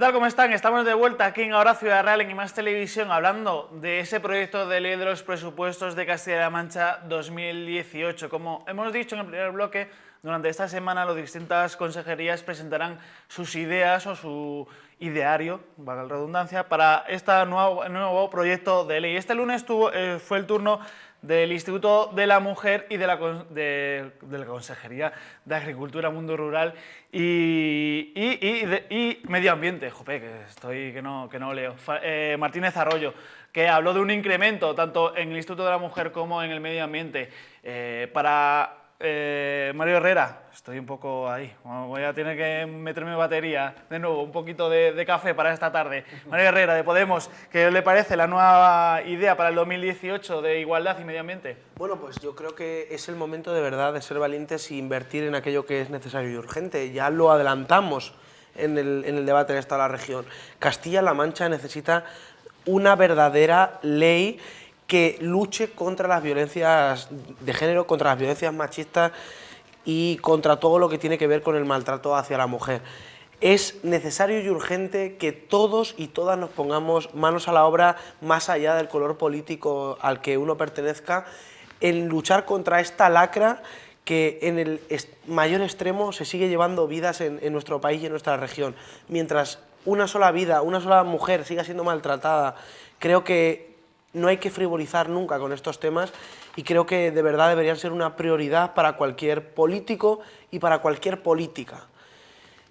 tal? ¿Cómo están? Estamos de vuelta aquí en Ahora Ciudad Real, en Más Televisión, hablando de ese proyecto de ley de los presupuestos de Castilla-La Mancha 2018. Como hemos dicho en el primer bloque, durante esta semana las distintas consejerías presentarán sus ideas o su ideario, valga la redundancia, para este nuevo proyecto de ley. Este lunes fue el turno del Instituto de la Mujer y de la Consejería de Agricultura, Mundo Rural y Medio Ambiente. Jope, que no leo. Martínez Arroyo, que habló de un incremento tanto en el Instituto de la Mujer como en el Medio Ambiente. Mario Herrera, estoy un poco ahí, voy a tener que meterme batería de nuevo, un poquito de café para esta tarde. Mario Herrera, de Podemos, ¿qué le parece la nueva idea para el 2018 de igualdad y medio ambiente? Bueno, pues yo creo que es el momento de verdad de ser valientes e invertir en aquello que es necesario y urgente. Ya lo adelantamos en el debate en esta región. Castilla-La Mancha necesita una verdadera ley que luche contra las violencias de género, contra las violencias machistas y contra todo lo que tiene que ver con el maltrato hacia la mujer. Es necesario y urgente que todos y todas nos pongamos manos a la obra, más allá del color político al que uno pertenezca, en luchar contra esta lacra que en el mayor extremo se sigue llevando vidas en nuestro país y en nuestra región. Mientras una sola vida, una sola mujer siga siendo maltratada, creo que no hay que frivolizar nunca con estos temas y creo que de verdad deberían ser una prioridad para cualquier político y para cualquier política.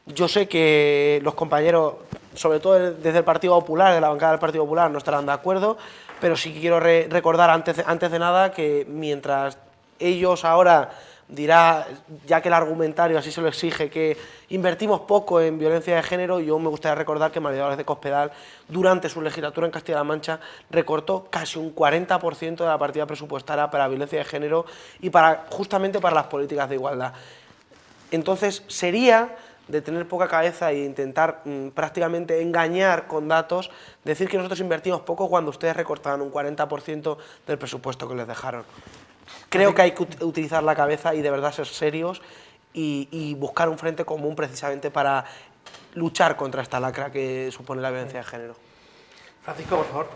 Yo sé que los compañeros, sobre todo desde el Partido Popular, de la bancada del Partido Popular, no estarán de acuerdo, pero sí quiero recordar antes de nada que mientras ellos ahora dirá, ya que el argumentario así se lo exige, que invertimos poco en violencia de género, yo me gustaría recordar que María Dolores de Cospedal, durante su legislatura en Castilla-La Mancha, recortó casi un 40% de la partida presupuestaria para violencia de género y justamente para las políticas de igualdad. Entonces, sería de tener poca cabeza e intentar prácticamente engañar con datos, decir que nosotros invertimos poco cuando ustedes recortaban un 40% del presupuesto que les dejaron. Creo que hay que utilizar la cabeza y de verdad ser serios y buscar un frente común precisamente para luchar contra esta lacra que supone la violencia de género. Francisco, por favor.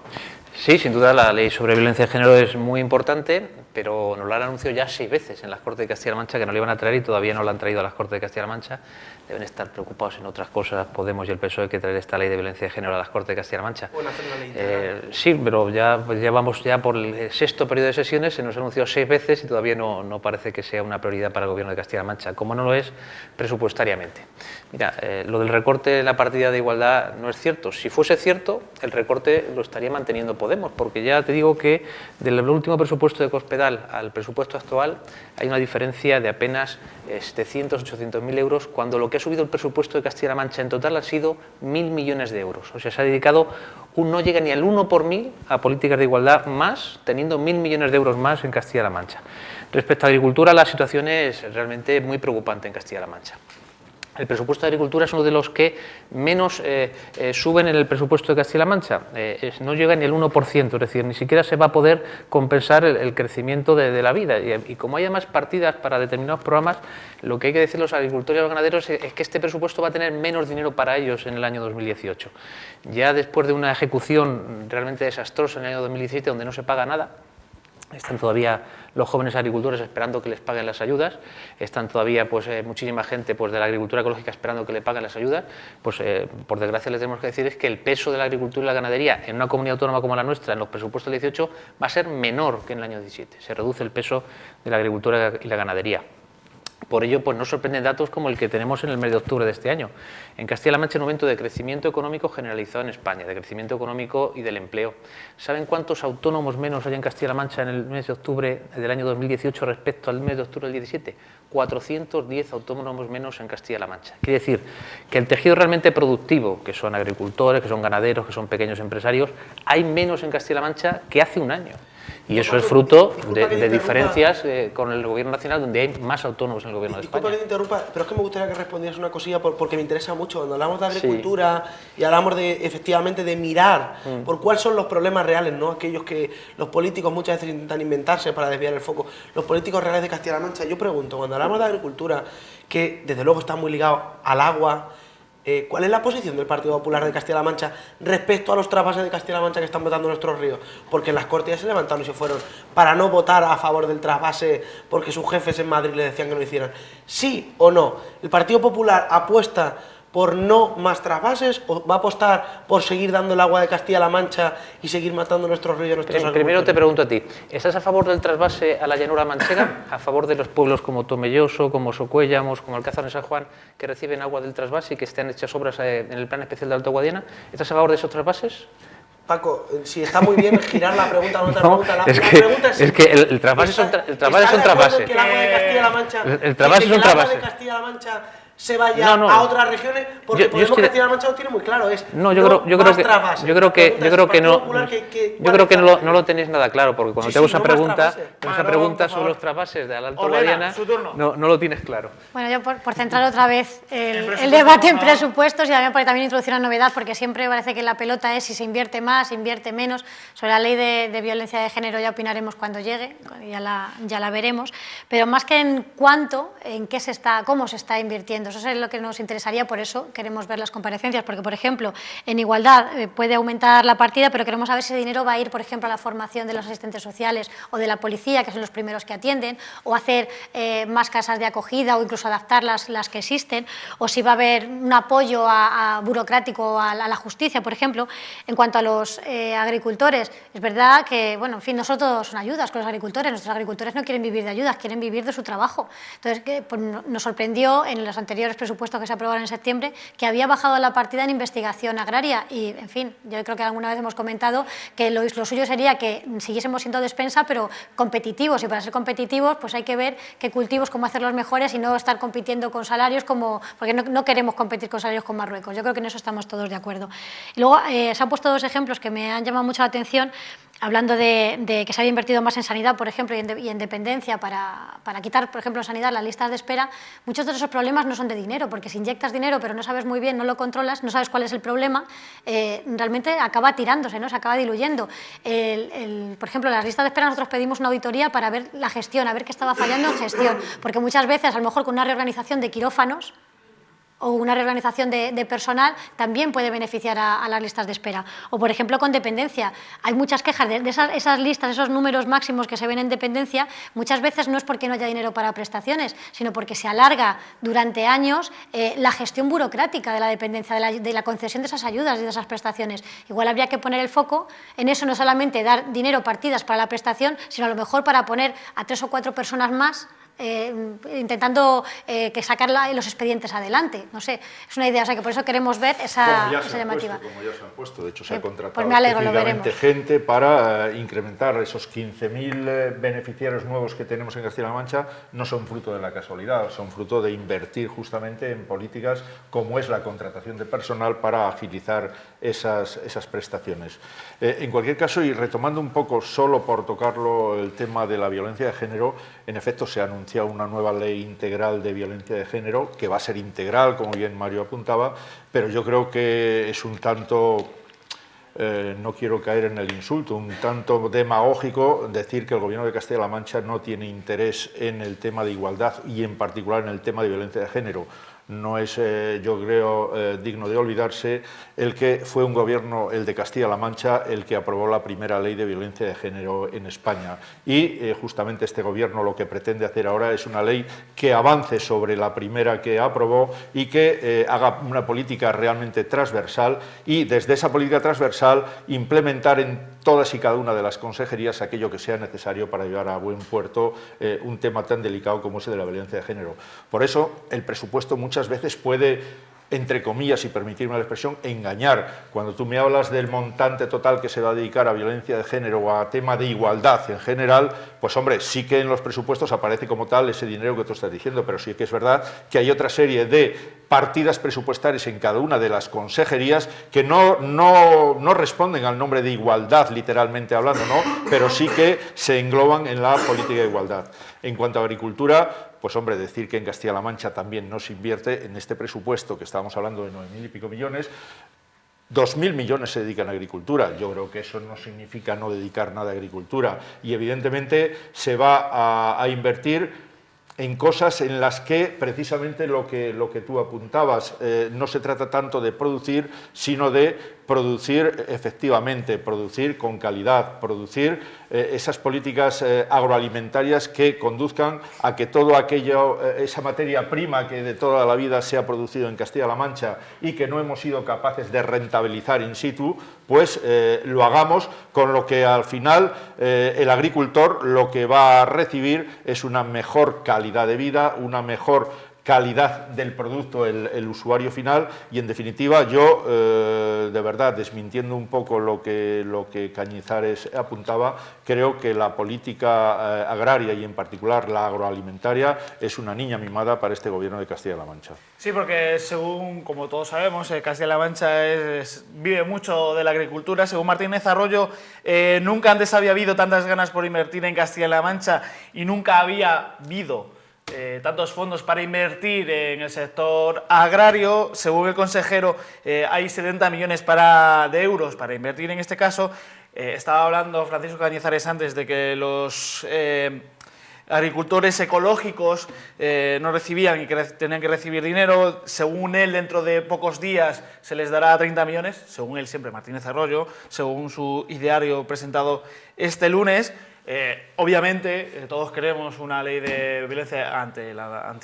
Sí, sin duda la ley sobre violencia de género es muy importante, pero nos la han anunciado ya 6 veces en las Cortes de Castilla-La Mancha que no la iban a traer y todavía no la han traído a las Cortes de Castilla-La Mancha. Deben estar preocupados en otras cosas Podemos y el PSOE que traer esta ley de violencia de género a las Cortes de Castilla-La Mancha. Bueno, hacer una ley sí, pero ya vamos por el 6º periodo de sesiones, se nos ha anunciado 6 veces y todavía no parece que sea una prioridad para el Gobierno de Castilla-La Mancha, como no lo es presupuestariamente. Mira, lo del recorte de la partida de igualdad no es cierto. Si fuese cierto, el recorte lo estaría manteniendo Podemos, porque ya te digo que del último presupuesto de Cospedal al presupuesto actual hay una diferencia de apenas 700-800.000 euros, cuando lo que ha subido el presupuesto de Castilla-La Mancha en total ha sido 1.000 millones de euros. O sea, se ha dedicado, no llega ni al 1 por 1000 a políticas de igualdad más, teniendo 1.000 millones de euros más en Castilla-La Mancha. Respecto a la agricultura, la situación es realmente muy preocupante en Castilla-La Mancha. El presupuesto de Agricultura es uno de los que menos suben en el presupuesto de Castilla-La Mancha. No llega ni el 1%, es decir, ni siquiera se va a poder compensar el crecimiento de la vida. Y como haya más partidas para determinados programas, lo que hay que decir a los agricultores y a los ganaderos es que este presupuesto va a tener menos dinero para ellos en el año 2018. Ya después de una ejecución realmente desastrosa en el año 2017, donde no se paga nada, están todavía los jóvenes agricultores esperando que les paguen las ayudas, están todavía muchísima gente de la agricultura ecológica esperando que le paguen las ayudas, por desgracia les tenemos que decir es que el peso de la agricultura y la ganadería en una comunidad autónoma como la nuestra en los presupuestos del 18 va a ser menor que en el año 17, se reduce el peso de la agricultura y la ganadería. Por ello, no sorprenden datos como el que tenemos en el mes de octubre de este año. En Castilla-La Mancha hay un aumento de crecimiento económico generalizado en España, de crecimiento económico y del empleo. ¿Saben cuántos autónomos menos hay en Castilla-La Mancha en el mes de octubre del año 2018 respecto al mes de octubre del 17? 410 autónomos menos en Castilla-La Mancha. Quiere decir que el tejido realmente productivo, que son agricultores, que son ganaderos, que son pequeños empresarios, hay menos en Castilla-La Mancha que hace un año. Y eso es fruto de diferencias con el Gobierno nacional, donde hay más autónomos en el Gobierno de España. Disculpa que te interrumpa, pero es que me gustaría que respondieras una cosilla porque me interesa mucho. Cuando hablamos de agricultura y hablamos efectivamente de mirar por cuáles son los problemas reales, no aquellos que los políticos muchas veces intentan inventarse para desviar el foco, los políticos reales de Castilla-La Mancha. Yo pregunto, cuando hablamos de agricultura, que desde luego está muy ligado al agua, ¿Cuál es la posición del Partido Popular de Castilla-La Mancha respecto a los trasvases de Castilla-La Mancha que están votando nuestros ríos? Porque en las Cortes ya se levantaron y se fueron para no votar a favor del trasvase porque sus jefes en Madrid le decían que no lo hicieran. ¿Sí o no? ¿El Partido Popular apuesta por no más trasvases o va a apostar por seguir dando el agua de Castilla-La Mancha y seguir matando nuestros ríos y nuestros agricultores? Primero te pregunto a ti, ¿estás a favor del trasvase a la llanura manchega? ¿A favor de los pueblos como Tomelloso, como Socuéllamos, como Alcázar de San Juan, que reciben agua del trasvase y que están hechas obras en el Plan Especial de Alto Guadiana? ¿Estás a favor de esos trasvases? Paco, si está muy bien girar la pregunta a otra No, pregunta. La pregunta es es que el trasvase es un trasvase. Que el agua de Castilla-La Mancha, El trasvase es un trasvase. Que el agua de Castilla-La Mancha se vaya a otras regiones, porque Podemos Castilla-La Mancha lo tiene muy claro, es yo creo que no lo tenéis nada claro, porque cuando te hago esa pregunta sobre los trasvases de Alto Guadiana, no lo tienes claro. Bueno, yo por centrar otra vez el debate en presupuestos y también introducir una novedad, porque siempre parece que la pelota es si se invierte más, se invierte menos. Sobre la ley de violencia de género ya opinaremos cuando llegue, ya la veremos, pero más que en cuánto, en qué cómo se está invirtiendo. Eso es lo que nos interesaría, por eso queremos ver las comparecencias, porque, por ejemplo, en igualdad puede aumentar la partida, pero queremos saber si ese dinero va a ir, por ejemplo, a la formación de los asistentes sociales o de la policía, que son los primeros que atienden, o hacer más casas de acogida o incluso adaptar las que existen, o si va a haber un apoyo burocrático a la justicia, por ejemplo. En cuanto a los agricultores, es verdad que, bueno, en fin, no solo todos son ayudas con los agricultores, nuestros agricultores no quieren vivir de ayudas, quieren vivir de su trabajo. Entonces, pues, nos sorprendió en los anteriores presupuestos que se aprobaron en septiembre que había bajado la partida en investigación agraria y, en fin, yo creo que alguna vez hemos comentado que lo suyo sería que siguiésemos siendo despensa, pero competitivos, y para ser competitivos pues hay que ver qué cultivos, cómo hacerlos mejores y no estar compitiendo con salarios porque no queremos competir con salarios con Marruecos. Yo creo que en eso estamos todos de acuerdo. Y luego se han puesto dos ejemplos que me han llamado mucho la atención, hablando de que se había invertido más en sanidad, por ejemplo, y en dependencia para quitar, por ejemplo, en sanidad las listas de espera. Muchos de esos problemas no son de dinero, porque si inyectas dinero pero no sabes muy bien, no lo controlas, no sabes cuál es el problema, realmente acaba tirándose, ¿no? Se acaba diluyendo. Por ejemplo, las listas de espera nosotros pedimos una auditoría para ver la gestión, a ver qué estaba fallando en gestión, porque muchas veces, a lo mejor con una reorganización de quirófanos, o una reorganización de personal también puede beneficiar a las listas de espera. O, por ejemplo, con dependencia. Hay muchas quejas de esas listas, esos números máximos que se ven en dependencia, muchas veces no es porque no haya dinero para prestaciones, sino porque se alarga durante años la gestión burocrática de la dependencia, de la concesión de esas ayudas y de esas prestaciones. Igual habría que poner el foco en eso, no solamente dar dinero, partidas para la prestación, sino a lo mejor para poner a 3 o 4 personas más intentando que sacar los expedientes adelante. No sé, es una idea, o sea que por eso queremos ver esa llamativa. Como ya se han puesto, de hecho se ha contratado pues me alegro, específicamente gente para incrementar esos 15.000 beneficiarios nuevos que tenemos en Castilla-La Mancha. No son fruto de la casualidad, son fruto de invertir justamente en políticas como es la contratación de personal para agilizar esas prestaciones. En cualquier caso, y retomando un poco solo por tocarlo el tema de la violencia de género, en efecto se ha anunciado una nueva ley integral de violencia de género, que va a ser integral, como bien Mario apuntaba, pero yo creo que es un tanto, no quiero caer en el insulto, un tanto demagógico decir que el Gobierno de Castilla-La Mancha no tiene interés en el tema de igualdad y en particular en el tema de violencia de género. No es, yo creo, digno de olvidarse el que fue un gobierno, el de Castilla-La Mancha, el que aprobó la primera ley de violencia de género en España. Y justamente este gobierno lo que pretende hacer ahora es una ley que avance sobre la primera que aprobó y que haga una política realmente transversal y desde esa política transversal implementar en todas y cada una de las consejerías aquello que sea necesario para llevar a buen puerto un tema tan delicado como ese de la violencia de género. Por eso el presupuesto muchas veces puede, entre comillas, y permitirme la expresión, engañar. Cuando tú me hablas del montante total que se va a dedicar a violencia de género o a tema de igualdad en general, pues hombre, sí que en los presupuestos aparece como tal ese dinero que tú estás diciendo, pero sí que es verdad que hay otra serie de partidas presupuestarias en cada una de las consejerías que no responden al nombre de igualdad, literalmente hablando, ¿no? Pero sí que se engloban en la política de igualdad. En cuanto a agricultura, pues hombre, decir que en Castilla-La Mancha también no se invierte en este presupuesto, que estábamos hablando de 9.000 y pico millones, 2.000 millones se dedican a agricultura. Yo creo que eso no significa no dedicar nada a agricultura y evidentemente se va a invertir en cosas en las que precisamente lo que tú apuntabas, no se trata tanto de producir, sino de producir efectivamente, producir con calidad, producir esas políticas agroalimentarias que conduzcan a que todo aquello, esa materia prima que de toda la vida se ha producido en Castilla-La Mancha y que no hemos sido capaces de rentabilizar in situ, pues lo hagamos, con lo que al final el agricultor lo que va a recibir es una mejor calidad de vida, una mejor calidad del producto, el usuario final, y en definitiva yo, de verdad, desmintiendo un poco lo que Cañizares apuntaba, creo que la política agraria y en particular la agroalimentaria es una niña mimada para este gobierno de Castilla-La Mancha. Sí, porque según, como todos sabemos, Castilla-La Mancha vive mucho de la agricultura. Según Martínez Arroyo, nunca antes había habido tantas ganas por invertir en Castilla-La Mancha y nunca había habido tantos fondos para invertir en el sector agrario. Según el consejero, hay 70 millones de euros para invertir en este caso. Estaba hablando Francisco Cañizares antes de que los agricultores ecológicos no recibían y que tenían que recibir dinero. Según él, dentro de pocos días se les dará 30 millones, según él siempre, Martínez Arroyo, según su ideario presentado este lunes. Obviamente todos queremos una ley de violencia anti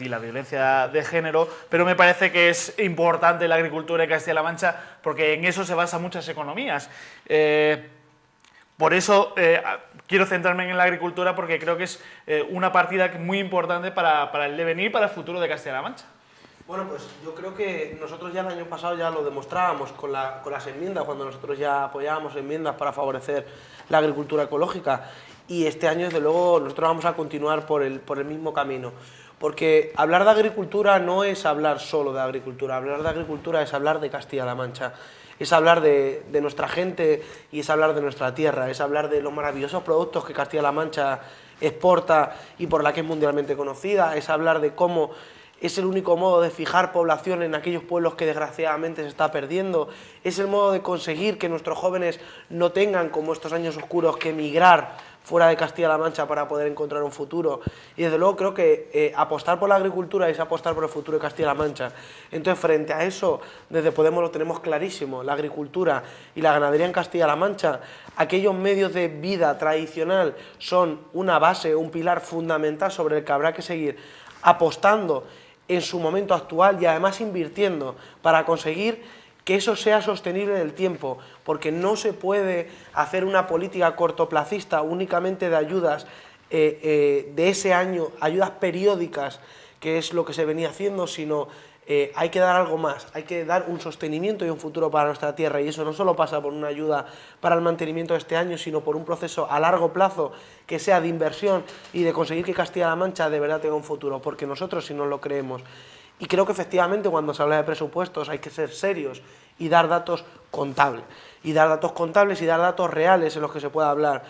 la violencia de género, pero me parece que es importante la agricultura en Castilla-La Mancha porque en eso se basan muchas economías. Por eso quiero centrarme en la agricultura porque creo que es una partida muy importante para el devenir, para el futuro de Castilla-La Mancha. Bueno, pues yo creo que nosotros ya el año pasado ya lo demostrábamos con las enmiendas, cuando nosotros ya apoyábamos enmiendas para favorecer la agricultura ecológica, y este año desde luego nosotros vamos a continuar por el mismo camino, porque hablar de agricultura no es hablar solo de agricultura, hablar de agricultura es hablar de Castilla-La Mancha, es hablar de nuestra gente y es hablar de nuestra tierra, es hablar de los maravillosos productos que Castilla-La Mancha exporta y por la que es mundialmente conocida, es hablar de cómo es el único modo de fijar población en aquellos pueblos que desgraciadamente se está perdiendo, es el modo de conseguir que nuestros jóvenes no tengan, como estos años oscuros, que emigrar fuera de Castilla-La Mancha para poder encontrar un futuro. Y desde luego creo que apostar por la agricultura es apostar por el futuro de Castilla-La Mancha. Entonces, frente a eso, desde Podemos lo tenemos clarísimo: la agricultura y la ganadería en Castilla-La Mancha, aquellos medios de vida tradicional, son una base, un pilar fundamental sobre el que habrá que seguir apostando en su momento actual y además invirtiendo para conseguir que eso sea sostenible en el tiempo, porque no se puede hacer una política cortoplacista únicamente de ayudas de ese año, ayudas periódicas, que es lo que se venía haciendo, sino hay que dar algo más, hay que dar un sostenimiento y un futuro para nuestra tierra, y eso no solo pasa por una ayuda para el mantenimiento de este año, sino por un proceso a largo plazo que sea de inversión y de conseguir que Castilla-La Mancha de verdad tenga un futuro, porque nosotros sí nos lo creemos. Y creo que efectivamente cuando se habla de presupuestos hay que ser serios y dar datos contables, y dar datos reales en los que se pueda hablar.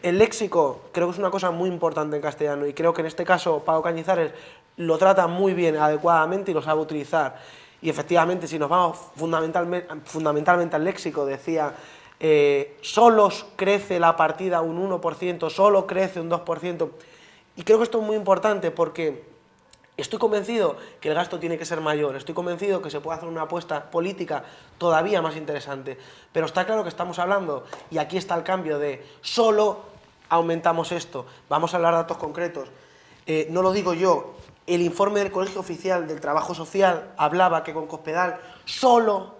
El léxico creo que es una cosa muy importante en castellano, y creo que en este caso Paco Cañizares lo trata muy bien, adecuadamente, y lo sabe utilizar. Y efectivamente, si nos vamos fundamentalmente al léxico, decía, solo crece la partida un 1%, solo crece un 2%, y creo que esto es muy importante porque estoy convencido que el gasto tiene que ser mayor, estoy convencido que se puede hacer una apuesta política todavía más interesante, pero está claro que estamos hablando, y aquí está el cambio de solo aumentamos esto. Vamos a hablar de datos concretos, no lo digo yo, el informe del Colegio Oficial del Trabajo Social hablaba que con Cospedal solo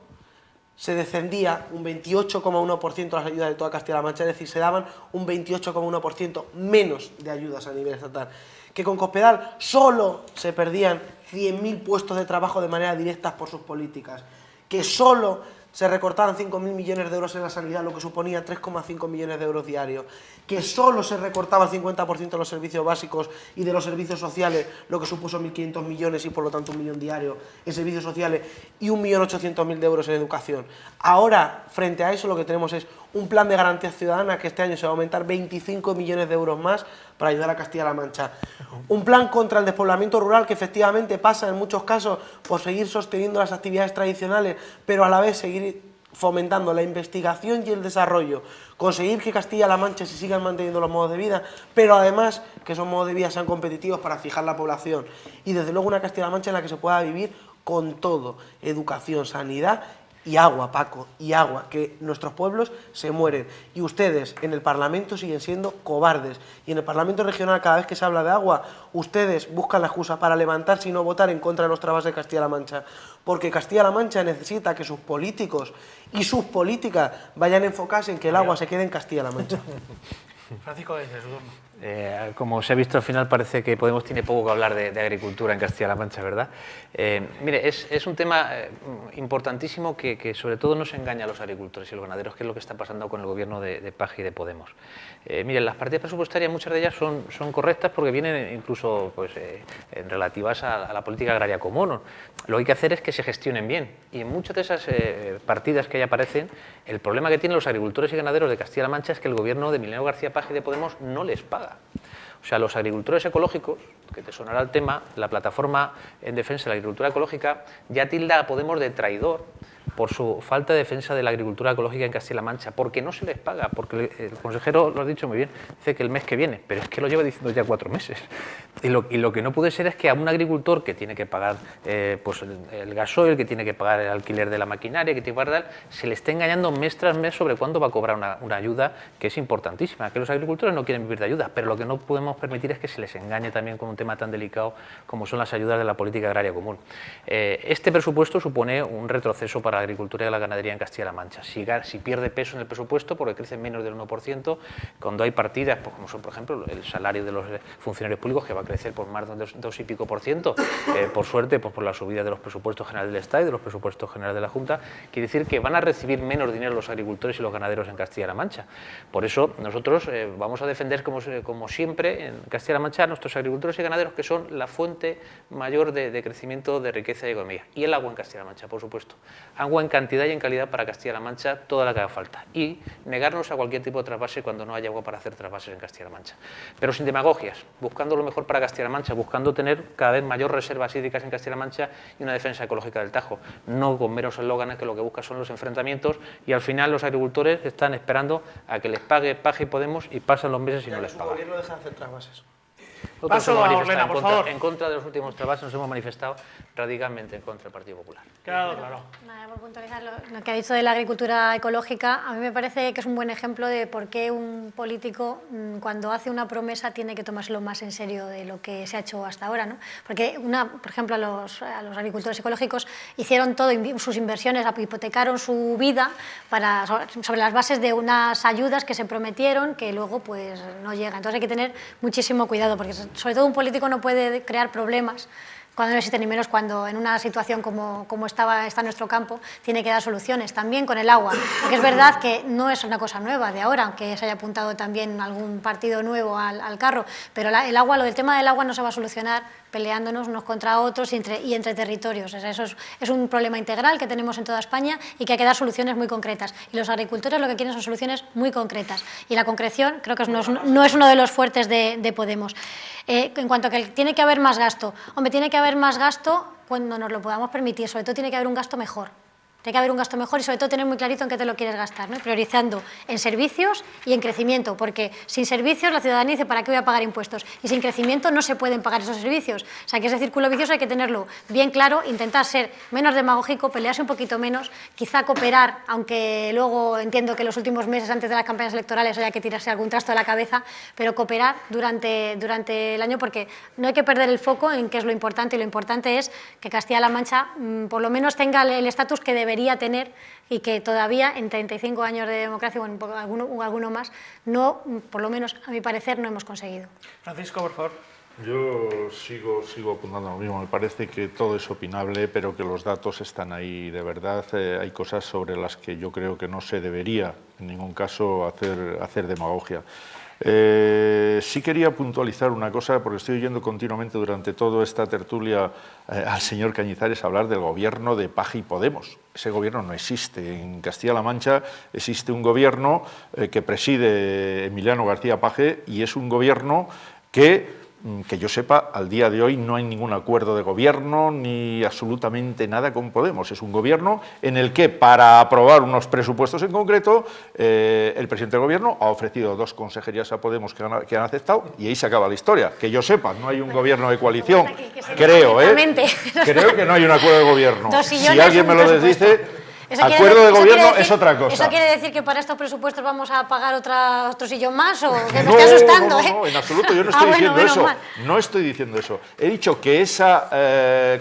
se descendía un 28,1% las ayudas de toda Castilla-La Mancha, es decir, se daban un 28,1% menos de ayudas a nivel estatal. Que con Cospedal solo se perdían 100.000 puestos de trabajo de manera directa por sus políticas, que solo se recortaban 5.000 millones de euros en la sanidad, lo que suponía 3,5 millones de euros diarios, que solo se recortaba el 50% de los servicios básicos y de los servicios sociales, lo que supuso 1.500 millones y por lo tanto 1 millón diario en servicios sociales y 1.800.000 de euros en educación. Ahora, frente a eso, lo que tenemos es un plan de garantías ciudadanas que este año se va a aumentar 25 millones de euros más para ayudar a Castilla-La Mancha. Un plan contra el despoblamiento rural que efectivamente pasa en muchos casos por seguir sosteniendo las actividades tradicionales, pero a la vez seguir fomentando la investigación y el desarrollo, conseguir que Castilla-La Mancha se sigan manteniendo los modos de vida, pero además que esos modos de vida sean competitivos para fijar la población. Y desde luego una Castilla-La Mancha en la que se pueda vivir con todo, educación, sanidad y agua, Paco, y agua, que nuestros pueblos se mueren. Y ustedes en el Parlamento siguen siendo cobardes. Y en el Parlamento regional, cada vez que se habla de agua, ustedes buscan la excusa para levantarse y no votar en contra de los trabas de Castilla-La Mancha. Porque Castilla-La Mancha necesita que sus políticos y sus políticas vayan enfocados en que el agua se quede en Castilla-La Mancha. Francisco de su turno. Como se ha visto al final, parece que Podemos tiene poco que hablar de agricultura en Castilla-La Mancha, ¿verdad? Mire, es un tema importantísimo que sobre todo nos engaña a los agricultores y los ganaderos, que es lo que está pasando con el gobierno de Paje y de Podemos. Miren, las partidas presupuestarias, muchas de ellas son correctas porque vienen incluso pues, relativas a la política agraria común. Lo que hay que hacer es que se gestionen bien. Y en muchas de esas partidas que ahí aparecen, el problema que tienen los agricultores y ganaderos de Castilla-La Mancha es que el gobierno de Emiliano García Paje y de Podemos no les paga. O sea, los agricultores ecológicos, que te sonará el tema, la plataforma en defensa de la agricultura ecológica ya tilda a Podemos de traidor por su falta de defensa de la agricultura ecológica en Castilla-La Mancha, porque no se les paga, porque el consejero lo ha dicho muy bien, dice que el mes que viene, pero es que lo lleva diciendo ya 4 meses. Y lo que no puede ser es que a un agricultor que tiene que pagar pues el gasoil, que tiene que pagar el alquiler de la maquinaria, que tiene que pagar, se le esté engañando mes tras mes sobre cuándo va a cobrar una ayuda que es importantísima, que los agricultores no quieren vivir de ayuda, pero lo que no podemos permitir es que se les engañe también con un tema tan delicado como son las ayudas de la política agraria común. Este presupuesto supone un retroceso para la agricultura y la ganadería en Castilla-La Mancha. Si pierde peso en el presupuesto porque crece menos del 1%, cuando hay partidas, pues, como son, por ejemplo, el salario de los funcionarios públicos, que va a crecer por más de un 2 y pico por ciento, por suerte, pues por la subida de los presupuestos generales del Estado y de los presupuestos generales de la Junta, quiere decir que van a recibir menos dinero los agricultores y los ganaderos en Castilla-La Mancha. Por eso nosotros vamos a defender, como siempre, en Castilla-La Mancha, a nuestros agricultores y ganaderos, que son la fuente mayor de crecimiento, de riqueza y economía. Y el agua en Castilla-La Mancha, por supuesto. Agua en cantidad y en calidad para Castilla-La Mancha, toda la que haga falta. Y negarnos a cualquier tipo de trasvase cuando no haya agua para hacer trasvases en Castilla-La Mancha. Pero sin demagogias, buscando lo mejor para Castilla-La Mancha, buscando tener cada vez mayor reservas hídricas en Castilla-La Mancha y una defensa ecológica del Tajo. No con meros eslóganes que lo que buscan son los enfrentamientos, y al final los agricultores están esperando a que les pague Paje y Podemos, y pasan los meses y no les pagan. El gobierno deja de hacer trasvases. Paso a Orlena, por favor. En contra de los últimos trasvases nos hemos manifestado radicalmente en contra del Partido Popular. Claro. Nada, por puntualizar lo que ha dicho de la agricultura ecológica, a mí me parece que es un buen ejemplo de por qué un político, cuando hace una promesa, tiene que tomárselo más en serio de lo que se ha hecho hasta ahora, ¿no? Porque, por ejemplo, a los agricultores ecológicos hicieron todo, sus inversiones, hipotecaron su vida sobre las bases de unas ayudas que se prometieron, que luego pues no llegan. Entonces hay que tener muchísimo cuidado, porque sobre todo un político no puede crear problemas cuando no existen, ni menos cuando en una situación como está nuestro campo, tiene que dar soluciones. También con el agua, porque es verdad que no es una cosa nueva de ahora, aunque se haya apuntado también algún partido nuevo al carro, pero el agua, lo del tema del agua no se va a solucionar peleándonos unos contra otros y entre territorios. O sea, eso es un problema integral que tenemos en toda España y que hay que dar soluciones muy concretas. Y los agricultores lo que quieren son soluciones muy concretas. Y la concreción creo que no es uno de los fuertes de Podemos. En cuanto a que tiene que haber más gasto, hombre, tiene que haber más gasto cuando nos lo podamos permitir, sobre todo tiene que haber un gasto mejor. Tiene que haber un gasto mejor y sobre todo tener muy clarito en qué te lo quieres gastar, ¿no? Priorizando en servicios y en crecimiento, porque sin servicios la ciudadanía dice ¿para qué voy a pagar impuestos? Y sin crecimiento no se pueden pagar esos servicios. O sea que ese círculo vicioso hay que tenerlo bien claro, intentar ser menos demagógico, pelearse un poquito menos, quizá cooperar, aunque luego entiendo que los últimos meses antes de las campañas electorales haya que tirarse algún trasto de la cabeza, pero cooperar durante el año, porque no hay que perder el foco en qué es lo importante, y lo importante es que Castilla-La Mancha por lo menos tenga el estatus que debería tener y que todavía en 35 años de democracia, bueno, alguno más, no, por lo menos a mi parecer, no hemos conseguido. Francisco, por favor. Yo sigo apuntando a lo mismo. Me parece que todo es opinable, pero que los datos están ahí. De verdad, hay cosas sobre las que yo creo que no se debería en ningún caso hacer demagogia. Sí quería puntualizar una cosa, porque estoy oyendo continuamente durante toda esta tertulia al señor Cañizares hablar del gobierno de Paje y Podemos. Ese gobierno no existe. En Castilla-La Mancha existe un gobierno que preside Emiliano García Paje, y es un gobierno que que yo sepa, al día de hoy no hay ningún acuerdo de gobierno ni absolutamente nada con Podemos. Es un gobierno en el que, para aprobar unos presupuestos en concreto, el presidente del gobierno ha ofrecido 2 consejerías a Podemos que han aceptado, y ahí se acaba la historia. Que yo sepa, no hay un gobierno de coalición, creo, creo que no hay un acuerdo de gobierno. Si alguien me lo desdice... Acuerdo de gobierno es otra cosa. ¿Eso quiere decir que para estos presupuestos vamos a pagar otro sillón más? ¿O que me estoy asustando? No, en absoluto, yo no estoy diciendo eso. No estoy diciendo eso. He dicho que esa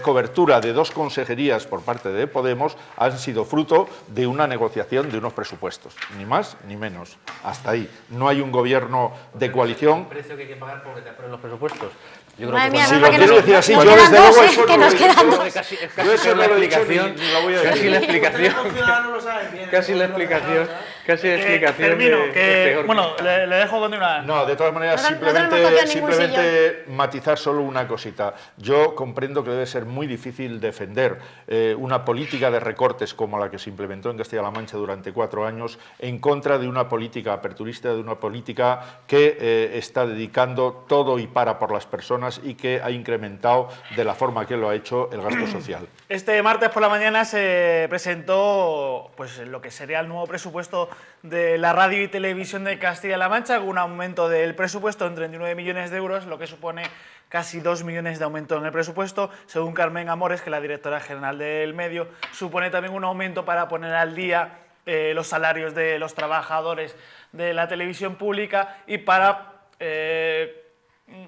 cobertura de 2 consejerías por parte de Podemos han sido fruto de una negociación de unos presupuestos. Ni más ni menos. Hasta ahí. No hay un gobierno de coalición. ¿El precio que hay que pagar por que te aprueben los presupuestos? Yo creo que si lo quieres decir así, yo desde luego eso no lo he dicho. Yo eso no lo he dicho ni lo voy a decir. Casi la explicación. Casi la explicación. Termino, bueno, le dejo continuar. No, de todas maneras, simplemente matizar solo una cosita. Yo comprendo que debe ser muy difícil defender una política de recortes como la que se implementó en Castilla-La Mancha durante 4 años en contra de una política aperturista, de una política que está dedicando todo y para por las personas y que ha incrementado de la forma que lo ha hecho el gasto social. Este martes por la mañana se presentó pues, lo que sería el nuevo presupuesto de la radio y televisión de Castilla-La Mancha, con un aumento del presupuesto en 39 millones de euros, lo que supone casi 2 millones de aumento en el presupuesto. Según Carmen Amores, que es la directora general del medio, supone también un aumento para poner al día los salarios de los trabajadores de la televisión pública y para...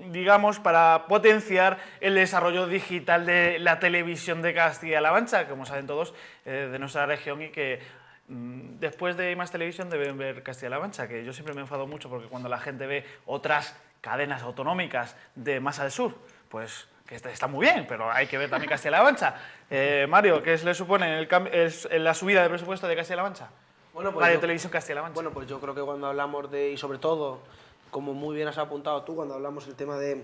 digamos, para potenciar el desarrollo digital de la televisión de Castilla-La Mancha, como saben todos, de nuestra región, y que después de Más Televisión deben ver Castilla-La Mancha, que yo siempre me enfado mucho porque cuando la gente ve otras cadenas autonómicas de más al sur, pues que está muy bien, pero hay que ver también Castilla-La Mancha. Mario, ¿qué le supone la subida de presupuesto de Castilla-La Mancha? Bueno, pues Radio Televisión Castilla-La Mancha. Bueno, pues yo creo que cuando hablamos de, y sobre todo, como muy bien has apuntado tú, cuando hablamos del tema del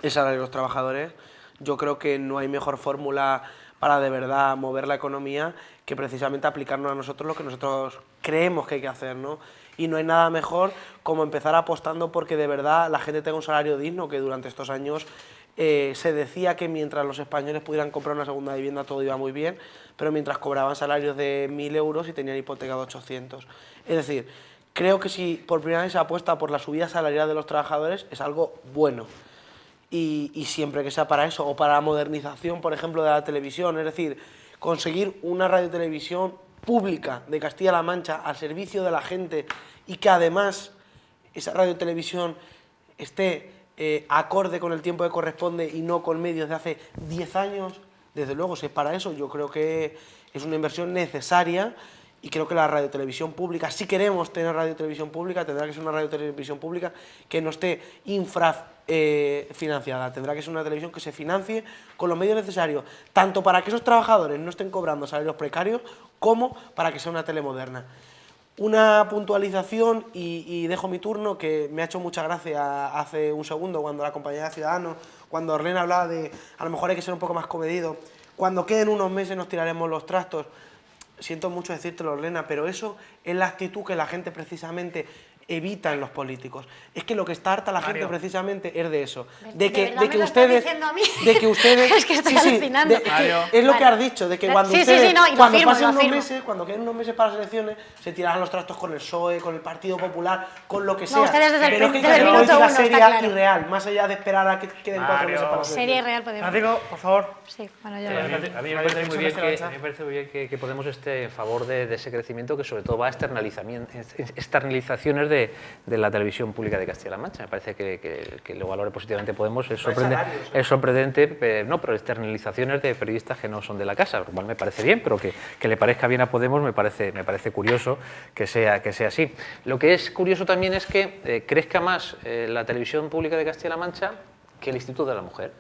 salario de los trabajadores, yo creo que no hay mejor fórmula para de verdad mover la economía que precisamente aplicarnos a nosotros lo que nosotros creemos que hay que hacer, ¿no? Y no hay nada mejor como empezar apostando porque de verdad la gente tenga un salario digno, que durante estos años se decía que mientras los españoles pudieran comprar una segunda vivienda todo iba muy bien, pero mientras cobraban salarios de 1.000 euros y tenían hipotecado 800. Es decir, creo que si por primera vez se apuesta por la subida salarial de los trabajadores es algo bueno. Y siempre que sea para eso, o para la modernización, por ejemplo, de la televisión, es decir, conseguir una radio-televisión pública de Castilla-La Mancha al servicio de la gente y que además esa radio-televisión esté acorde con el tiempo que corresponde y no con medios de hace 10 años, desde luego, si es para eso, yo creo que es una inversión necesaria. Y creo que la radiotelevisión pública, si queremos tener radiotelevisión pública, tendrá que ser una radiotelevisión pública que no esté infrafinanciada. Tendrá que ser una televisión que se financie con los medios necesarios, tanto para que esos trabajadores no estén cobrando salarios precarios, como para que sea una tele moderna. Una puntualización, y dejo mi turno, que me ha hecho mucha gracia hace un segundo, cuando la compañera de Ciudadanos, cuando Orlena hablaba de a lo mejor hay que ser un poco más comedido. Cuando queden unos meses nos tiraremos los trastos. Siento mucho decírtelo, Orlena, pero eso es la actitud que la gente precisamente evita en los políticos. Es que lo que está harta la gente precisamente es de eso. De que ustedes... Es que estoy alucinando. Es lo que has dicho, de que cuando ustedes... Cuando pasen unos meses, cuando queden unos meses para las elecciones, se tirarán los trastos con el PSOE, con el Partido Popular, con lo que sea. Ustedes desde pero que hay política seria y real, más allá de esperar a que queden 4 meses para las elecciones. Seria y real podemos. Francisco, por favor. Sí, bueno, ya a mí me parece muy bien que Podemos esté en favor de ese crecimiento que sobre todo va a externalizaciones de la televisión pública de Castilla-La Mancha. Me parece que lo valore positivamente Podemos. Es sorprendente, no, pero externalizaciones de periodistas que no son de la casa, lo cual me parece bien, pero que le parezca bien a Podemos me parece curioso que sea así. Lo que es curioso también es que crezca más la televisión pública de Castilla-La Mancha que el Instituto de la Mujer,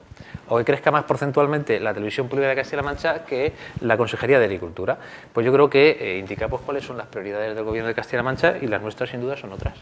o que crezca más porcentualmente la televisión pública de Castilla-La Mancha que la Consejería de Agricultura. Pues yo creo que indica pues, cuáles son las prioridades del Gobierno de Castilla-La Mancha, y las nuestras sin duda son otras.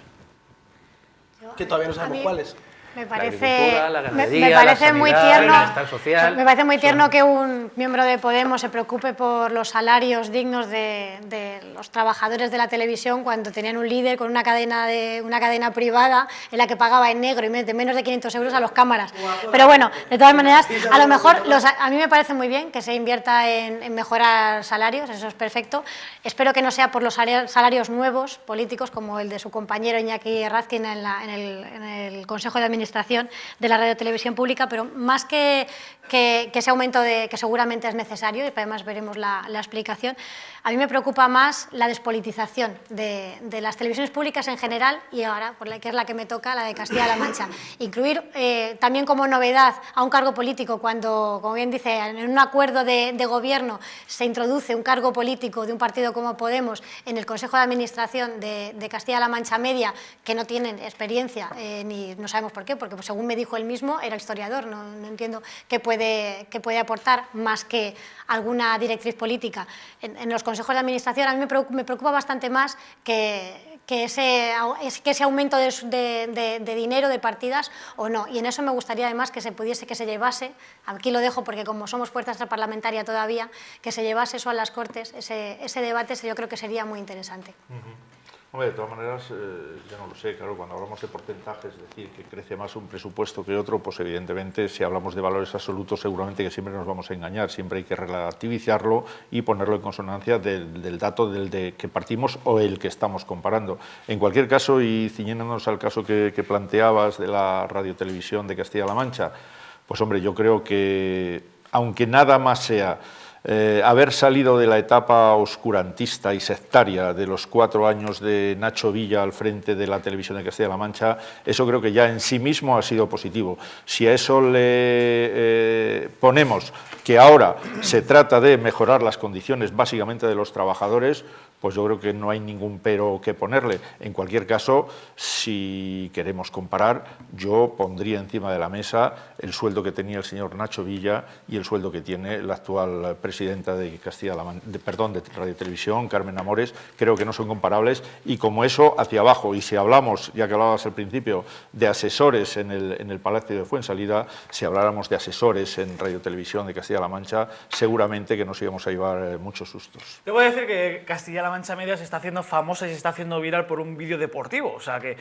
Que todavía no sabemos cuáles. Me parece, la agricultura, la ganadería, me parece la muy sanidad, tierno, el bienestar social. me parece muy tierno que un miembro de Podemos se preocupe por los salarios dignos de los trabajadores de la televisión cuando tenían un líder con una cadena privada en la que pagaba en negro y de menos de 500 euros a los cámaras. Pero bueno, de todas maneras, a lo mejor a mí me parece muy bien que se invierta en mejorar salarios, eso es perfecto. Espero que no sea por los salarios nuevos políticos como el de su compañero Iñaki Errazkin en el Consejo de Administración de la Radio Televisión Pública, pero más que ese aumento que seguramente es necesario, y además veremos la explicación, a mí me preocupa más la despolitización de las televisiones públicas en general y ahora, que es la que me toca, la de Castilla-La Mancha. Incluir también como novedad a un cargo político cuando, como bien dice, en un acuerdo de gobierno se introduce un cargo político de un partido como Podemos en el Consejo de Administración de Castilla-La Mancha Media, que no tienen experiencia, ni no sabemos por qué, porque según me dijo él mismo, era historiador, no entiendo qué puede aportar más que alguna directriz política en los consejos de administración. A mí me preocupa bastante más que ese aumento de dinero, de partidas o no. Y en eso me gustaría además que se llevase, aquí lo dejo porque como somos fuerza extraparlamentaria todavía, que se llevase eso a las Cortes, ese debate yo creo que sería muy interesante. Hombre, de todas maneras, yo no lo sé, claro, cuando hablamos de porcentajes, es decir, que crece más un presupuesto que otro, pues evidentemente si hablamos de valores absolutos seguramente que siempre nos vamos a engañar, siempre hay que relativizarlo y ponerlo en consonancia del dato del que partimos o el que estamos comparando. En cualquier caso, y ciñéndonos al caso que planteabas de la radiotelevisión de Castilla-La Mancha, pues hombre, yo creo que aunque nada más sea haber salido de la etapa oscurantista y sectaria de los 4 años de Nacho Villa al frente de la televisión de Castilla-La Mancha, eso creo que ya en sí mismo ha sido positivo. Si a eso le ponemos que ahora se trata de mejorar las condiciones básicamente de los trabajadores, pues yo creo que no hay ningún pero que ponerle. En cualquier caso, si queremos comparar, yo pondría encima de la mesa el sueldo que tenía el señor Nacho Villa y el sueldo que tiene la actual presidenta de de Radio Televisión, Carmen Amores. Creo que no son comparables y como eso hacia abajo. Y si hablamos, ya que hablabas al principio, de asesores en el Palacio de Fuensalida, si habláramos de asesores en Radio Televisión de Castilla-La Mancha, seguramente que nos íbamos a llevar muchos sustos. Debo decir que Castilla-La Mancha Media se está haciendo famosa y se está haciendo viral por un vídeo deportivo. O sea que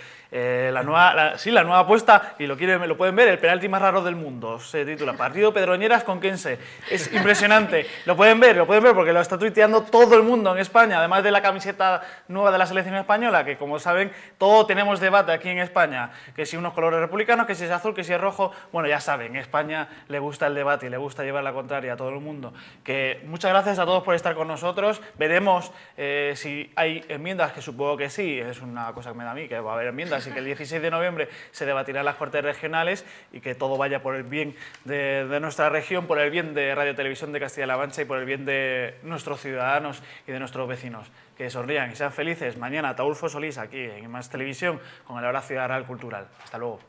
la nueva apuesta, y lo pueden ver, el penalti más raro del mundo. Se titula Partido Pedroñeras con Kense. Es impresionante. Lo pueden ver porque lo está tuiteando todo el mundo en España, además de la camiseta nueva de la selección española, que como saben, todo tenemos debate aquí en España, que si unos colores republicanos, que si es azul, que si es rojo. Bueno, ya saben, en España le gusta el debate y le gusta llevar la contraria a todo el mundo. Que muchas gracias a todos por estar con nosotros. Veremos si hay enmiendas, que supongo que sí, es una cosa que me da a mí, que va a haber enmiendas y que el 16 de noviembre se debatirá en las Cortes Regionales y que todo vaya por el bien de nuestra región, por el bien de Radio Televisión de Castilla-La Mancha y por el bien de nuestros ciudadanos y de nuestros vecinos. Que sonrían y sean felices. Mañana Ataulfo Solís aquí en Más Televisión con el Hora Ciudad Real Cultural. Hasta luego.